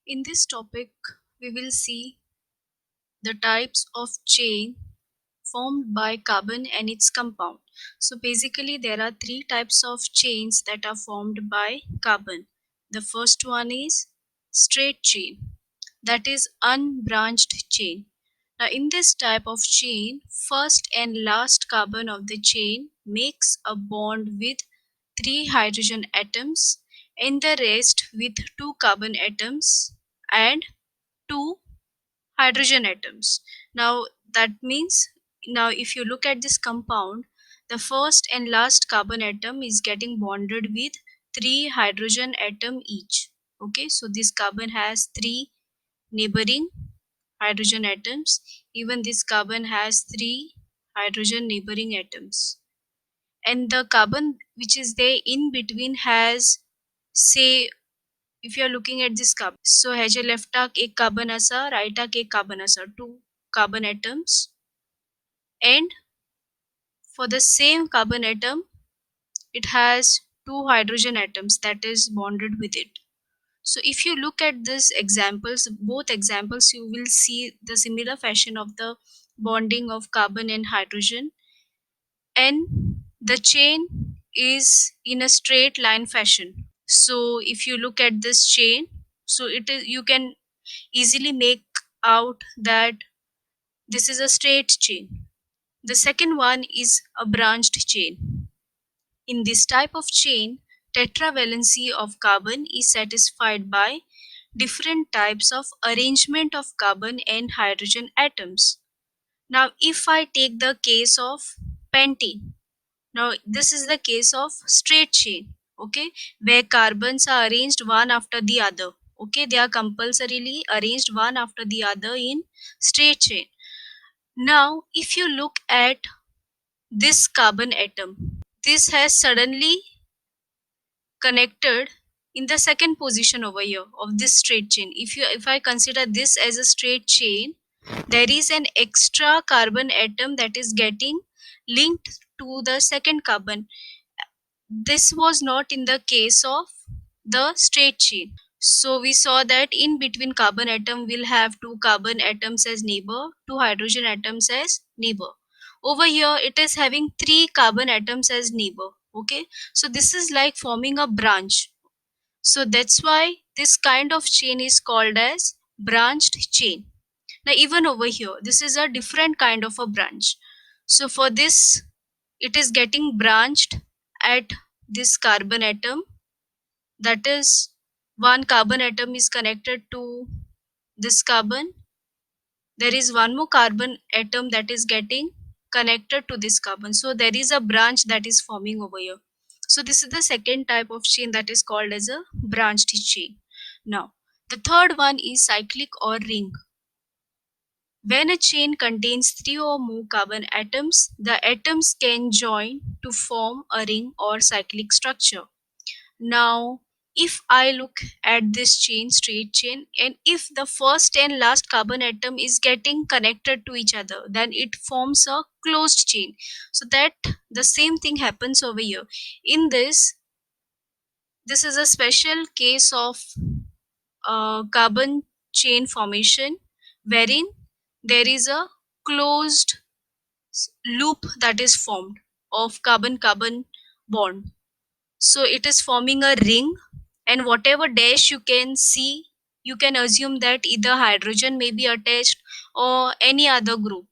In this topic, we will see the types of chain formed by carbon and its compound. So basically there are three types of chains that are formed by carbon. The first one is straight chain, that is unbranched chain. Now in this type of chain, first and last carbon of the chain makes a bond with three hydrogen atoms and the rest with two carbon atoms and two hydrogen atoms. Now that means, now if you look at this compound, the first and last carbon atom is getting bonded with three hydrogen atom each. Okay, so this carbon has three neighboring hydrogen atoms. Even this carbon has three hydrogen neighboring atoms, and the carbon which is there in between has, say, if you are looking at this carbon, so ह्याच्या लेफ्टाक एक carbon असा, राइटाक एक carbon असा, two carbon atoms, and for the same carbon atom it has two hydrogen atoms that is bonded with it. So if you look at these examples, both examples, you will see the similar fashion of the bonding of carbon and hydrogen, and the chain is in a straight line fashion. So if you look at this chain, so it is, you can easily make out that this is a straight chain. The second one is a branched chain. In this type of chain, tetravalency of carbon is satisfied by different types of arrangement of carbon and hydrogen atoms. Now, if I take the case of pentene, now this is the case of straight chain, okay, where carbons are arranged one after the other. Okay, they are compulsorily arranged one after the other in straight chain. Now, if you look at this carbon atom, this has suddenly connected in the second position over here of this straight chain. If I consider this as a straight chain, there is an extra carbon atom that is getting linked to the second carbon. This was not in the case of the straight chain. So we saw that in between carbon atom will have two carbon atoms as neighbor, two hydrogen atoms as neighbor. Over here it is having three carbon atoms as neighbor. Okay, so this is like forming a branch. So that's why this kind of chain is called as branched chain. Now even over here, this is a different kind of a branch. So for this, it is getting branched at this carbon atom, that is, one carbon atom is connected to this carbon. There is one more carbon atom that is getting connected to this carbon, so there is a branch that is forming over here. So this is the second type of chain that is called as a branched chain. Now the third one is cyclic or ring. When a chain contains three or more carbon atoms, the atoms can join to form a ring or cyclic structure. Now, if I look at this chain, straight chain, and if the first and last carbon atom is getting connected to each other, then it forms a closed chain. So that the same thing happens over here. In this is a special case of carbon chain formation, wherein there is a closed loop that is formed of carbon-carbon bond. So it is forming a ring, and whatever dash you can see, you can assume that either hydrogen may be attached or any other group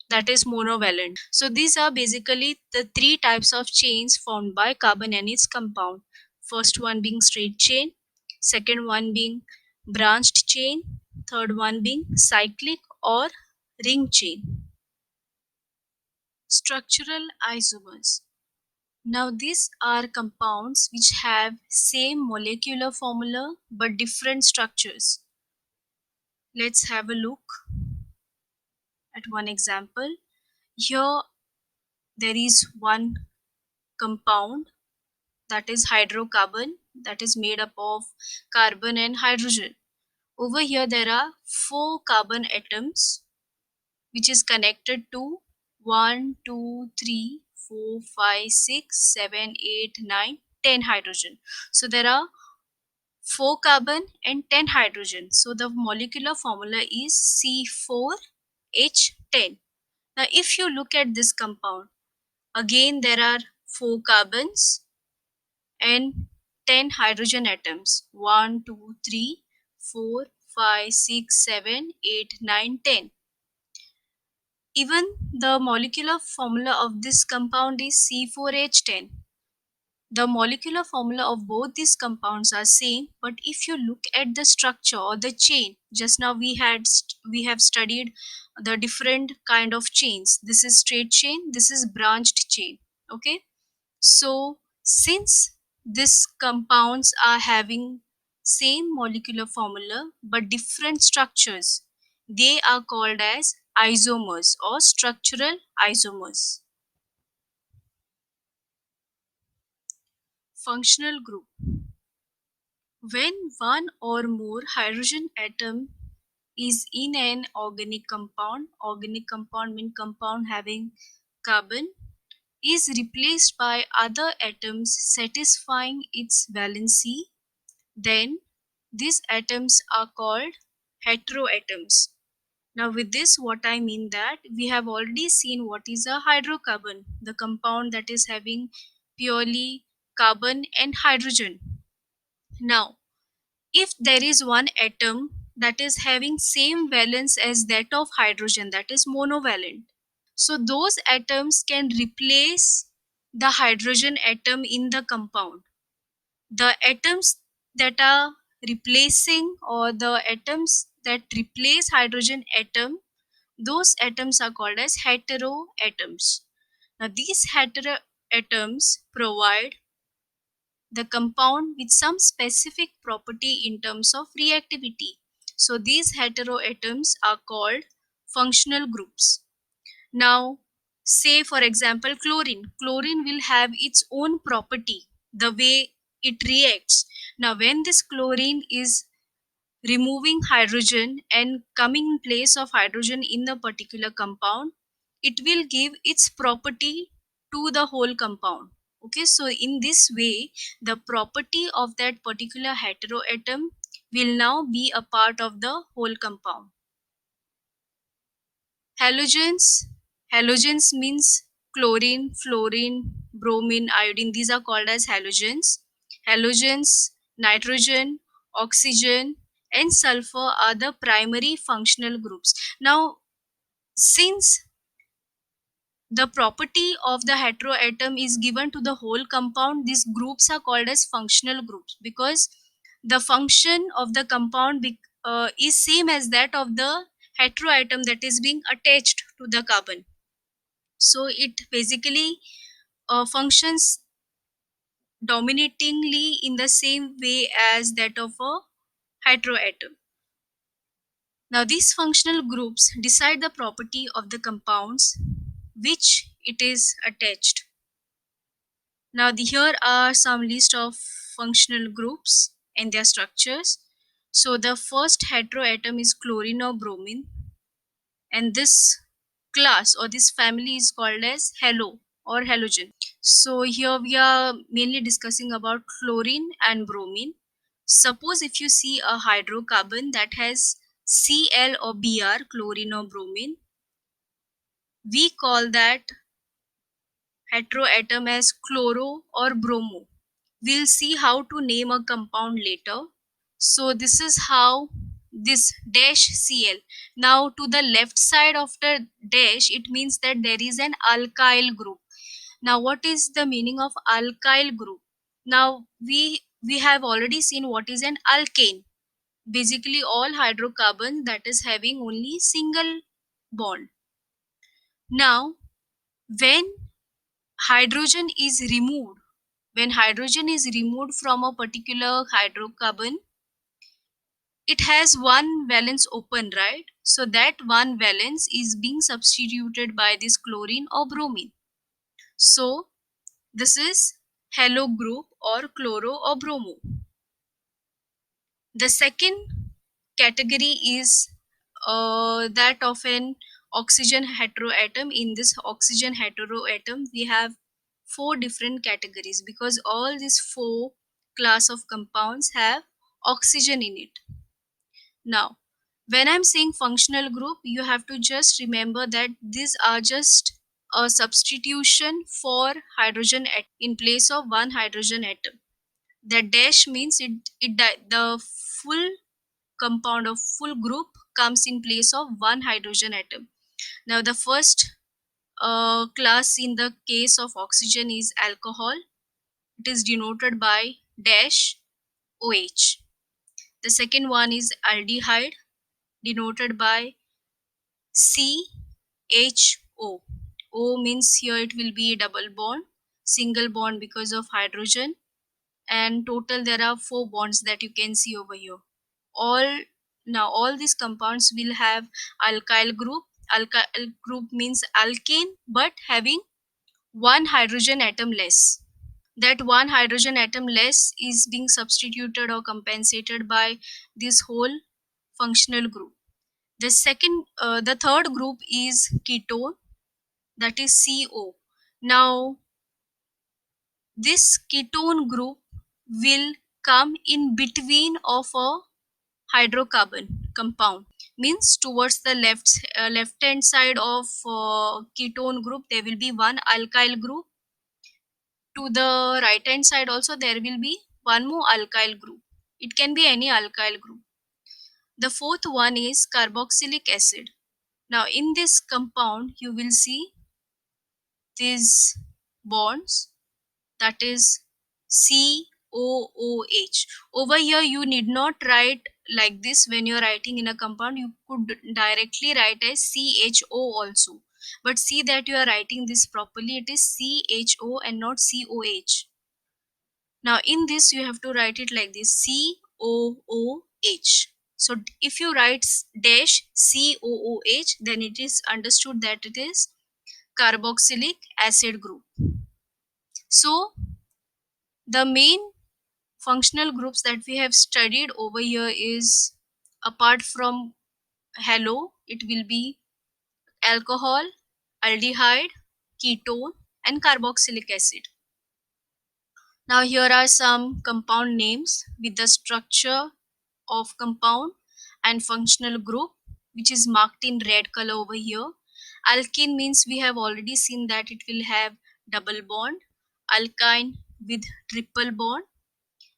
that is monovalent. So these are basically the three types of chains formed by carbon and its compound. First one being straight chain, second one being branched chain, third one being cyclic or ring chain. Structural isomers. Now these are compounds which have same molecular formula but different structures. Let's have a look at one example. Here there is one compound, that is hydrocarbon, that is made up of carbon and hydrogen. Over here there are four carbon atoms which is connected to 1, 2, 3, 4, 5, 6, 7, 8, 9, 10 hydrogen. So there are 4 carbon and 10 hydrogen. So the molecular formula is C4H10. Now if you look at this compound, again there are 4 carbons and 10 hydrogen atoms. 1, 2, 3, 4, 5, 6, 7, 8, 9, 10. Even the molecular formula of this compound is C4H10. The molecular formula of both these compounds are same, but if you look at the structure or the chain, just now we have studied the different kind of chains. This is straight chain, this is branched chain. Okay, so since these compounds are having same molecular formula but different structures, they are called as isomers or structural isomers. Functional group. When one or more hydrogen atom is in an organic compound means compound having carbon, is replaced by other atoms satisfying its valency, then these atoms are called heteroatoms. Now with this what I mean that we have already seen what is a hydrocarbon, the compound that is having purely carbon and hydrogen. Now if there is one atom that is having same valence as that of hydrogen, that is monovalent, so those atoms can replace the hydrogen atom in the compound. The atoms that are replacing or the atoms that replace hydrogen atom, those atoms are called as heteroatoms. Now these heteroatoms provide the compound with some specific property in terms of reactivity. So these heteroatoms are called functional groups. Now, say for example chlorine. Chlorine will have its own property, the way it reacts. Now when this chlorine is removing hydrogen and coming in place of hydrogen in the particular compound, it will give its property to the whole compound. Okay, so in this way the property of that particular heteroatom will now be a part of the whole compound. Halogens. Halogens means chlorine, fluorine, bromine, iodine. These are called as halogens. Halogens, nitrogen, oxygen, and sulfur are the primary functional groups. Now, since the property of the heteroatom is given to the whole compound, these groups are called as functional groups because the function of the compound is same as that of the heteroatom that is being attached to the carbon. So it basically functions dominatingly in the same way as that of a heteroatom. Now these functional groups decide the property of the compounds which it is attached. Now here are some list of functional groups and their structures. So the first heteroatom is chlorine or bromine, and this class or this family is called as halo or halogen. So here we are mainly discussing about chlorine and bromine. Suppose if you see a hydrocarbon that has Cl or Br, chlorine or bromine, we call that heteroatom as chloro or bromo. We'll see how to name a compound later. So this is how this dash Cl. Now to the left side of the dash, it means that there is an alkyl group. Now what is the meaning of alkyl group? Now we have already seen what is an alkane. Basically all hydrocarbons that is having only single bond. Now when hydrogen is removed, when hydrogen is removed from a particular hydrocarbon, it has one valence open, right? So that one valence is being substituted by this chlorine or bromine. So this is halo group or chloro or bromo. The second category is that of an oxygen heteroatom. In this oxygen heteroatom, we have four different categories because all these four class of compounds have oxygen in it. Now, when I'm saying functional group, you have to just remember that these are just a substitution for hydrogen in place of one hydrogen atom. The dash means the full compound of full group comes in place of one hydrogen atom. Now, the first class in the case of oxygen is alcohol. It is denoted by dash OH. The second one is aldehyde, denoted by CHO. O means here it will be a double bond, single bond because of hydrogen, and total there are 4 bonds that you can see over here. All these compounds will have alkyl group. Alkyl group means alkane but having one hydrogen atom less. That one hydrogen atom less is being substituted or compensated by this whole functional group. The third group is ketone, that is CO. Now, this ketone group will come in between of a hydrocarbon compound. Means towards the left hand side of ketone group there will be one alkyl group. To the right hand side also there will be one more alkyl group. It can be any alkyl group. The fourth one is carboxylic acid. Now in this compound you will see these bonds, that is COOH. Over here you need not write like this. When you are writing in a compound you could directly write as CHO also, but see that you are writing this properly. It is CHO and not COH. Now in this you have to write it like this, COOH. So if you write dash COOH, then it is understood that it is carboxylic acid group. So the main functional groups that we have studied over here is, apart from halo, it will be alcohol, aldehyde, ketone and carboxylic acid. Now here are some compound names with the structure of compound and functional group, which is marked in red color over here. Alkene means we have already seen that it will have double bond. Alkyne with triple bond.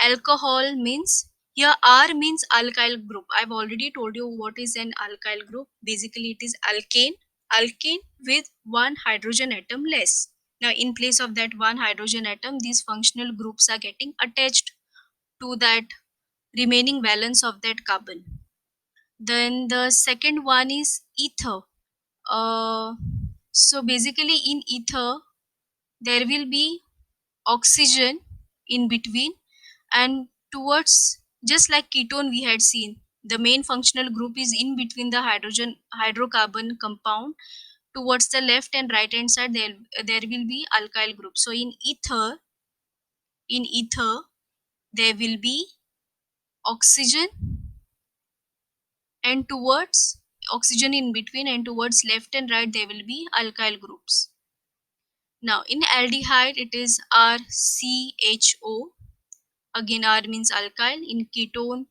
Alcohol means, here R means alkyl group. I've already told you what is an alkyl group. Basically it is alkane with one hydrogen atom less. Now in place of that one hydrogen atom, these functional groups are getting attached to that remaining valence of that carbon. Then the second one is ether. So basically in ether there will be oxygen in between, and towards, just like ketone we had seen, the main functional group is in between the hydrocarbon compound. Towards the left and right hand side there will be alkyl group. So in ether there will be oxygen, and towards oxygen in between, and towards left and right there will be alkyl groups. Now in aldehyde it is RCHO. Again R means alkyl. In ketone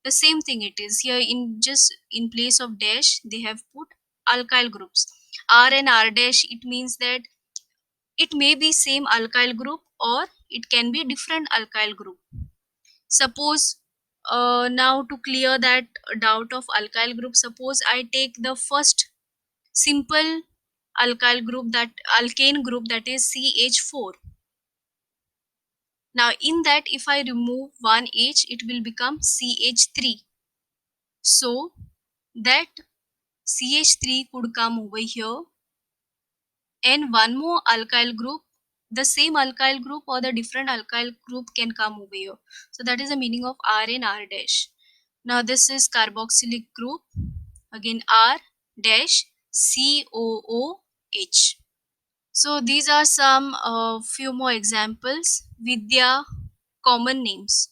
the same thing it is. Here in place of dash they have put alkyl groups. R and R dash, it means that it may be same alkyl group or it can be different alkyl group. Suppose now to clear that doubt of alkyl group, suppose I take the first simple alkyl group, that alkane group, that is CH4. Now in that if I remove one H it will become CH3. So that CH3 could come over here, and one more alkyl group, the same alkyl group or the different alkyl group can come over here. So that is the meaning of R and R dash. Now this is carboxylic group. Again R dash COOH. So these are some few more examples with their common names.